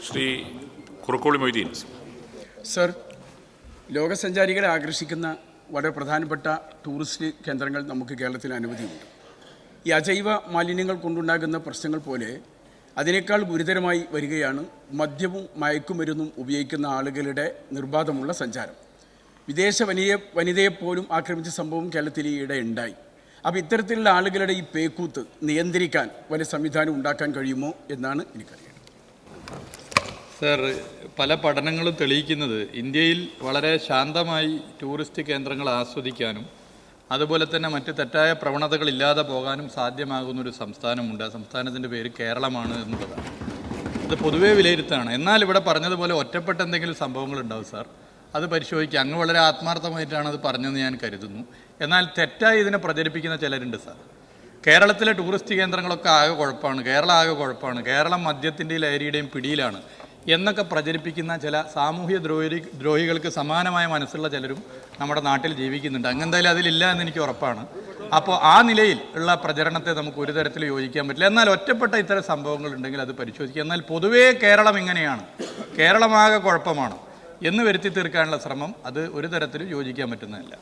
Shri Kurukkoli Moideen. Sir, ലോകസഞ്ചാരികളെ ആകർഷിക്കുന്ന വളരെ പ്രധാനപ്പെട്ട ടൂറിസ്റ്റ് കേന്ദ്രങ്ങൾ നമുക്ക് കേരളത്തിൽ അനവധിയുണ്ട്. ഈ അജൈവ മാലിന്യങ്ങൾ കൊണ്ടുണ്ടാകുന്ന പ്രശ്നങ്ങൾ പോലെ അതിനേക്കാൾ ഗുരുതരമായി വരികയാണ് മദ്യവും മയക്കുമരുന്നും ഉപയോഗിക്കുന്ന ആളുകളുടെ നിർബാധമുള്ള സഞ്ചാരം. വിദേശ വനിതയെപ്പോലും ആക്രമിച്ച സംഭവം കേരളത്തിൽ ഈയിടെ ഉണ്ടായി. അപ്പോൾ ഇത്തരത്തിലുള്ള ആളുകളുടെ ഈ പേക്കൂത്ത് നിയന്ത്രിക്കാൻ വലിയ സംവിധാനം ഉണ്ടാക്കാൻ കഴിയുമോ എന്നാണ് എനിക്കറിയേണ്ടത്. സർ, പല പഠനങ്ങളും തെളിയിക്കുന്നത് ഇന്ത്യയിൽ വളരെ ശാന്തമായി ടൂറിസ്റ്റ് കേന്ദ്രങ്ങൾ ആസ്വദിക്കാനും അതുപോലെ തന്നെ മറ്റ് തെറ്റായ പ്രവണതകൾ ഇല്ലാതെ പോകാനും സാധ്യമാകുന്നൊരു സംസ്ഥാനമുണ്ട്. ആ സംസ്ഥാനത്തിൻ്റെ പേര് കേരളമാണ് എന്നുള്ളതാണ്. അത് പൊതുവേ വിലയിരുത്താണ്. എന്നാൽ ഇവിടെ പറഞ്ഞതുപോലെ ഒറ്റപ്പെട്ട എന്തെങ്കിലും സംഭവങ്ങളുണ്ടാവും സാർ, അത് പരിശോധിക്കുക. അങ്ങ് വളരെ ആത്മാർത്ഥമായിട്ടാണ് അത് പറഞ്ഞതെന്ന് ഞാൻ കരുതുന്നു. എന്നാൽ തെറ്റായി ഇതിനെ പ്രചരിപ്പിക്കുന്ന ചിലരുണ്ട് സാർ. കേരളത്തിലെ ടൂറിസ്റ്റ് കേന്ദ്രങ്ങളൊക്കെ ആകെ കുഴപ്പമാണ്, കേരളം ആകെ കുഴപ്പമാണ്, കേരളം മദ്യത്തിൻ്റെയും ലഹരിയുടെയും പിടിയിലാണ് എന്നൊക്കെ പ്രചരിപ്പിക്കുന്ന ചില സാമൂഹ്യ ദ്രോഹികൾക്ക് സമാനമായ മനസ്സുള്ള ചിലരും നമ്മുടെ നാട്ടിൽ ജീവിക്കുന്നുണ്ട്. അങ്ങെന്തായാലും അതിലില്ല എന്ന് എനിക്ക് ഉറപ്പാണ്. അപ്പോൾ ആ നിലയിൽ ഉള്ള പ്രചരണത്തെ നമുക്ക് ഒരു തരത്തിൽ യോജിക്കാൻ പറ്റില്ല. എന്നാൽ ഒറ്റപ്പെട്ട ഇത്തരം സംഭവങ്ങൾ ഉണ്ടെങ്കിൽ അത് പരിശോധിക്കുക. എന്നാൽ പൊതുവേ കേരളം ഇങ്ങനെയാണ്, കേരളമാകെ കുഴപ്പമാണ് എന്ന് വരുത്തി തീർക്കാനുള്ള ശ്രമം അത് ഒരു തരത്തിലും യോജിക്കാൻ പറ്റുന്നതല്ല.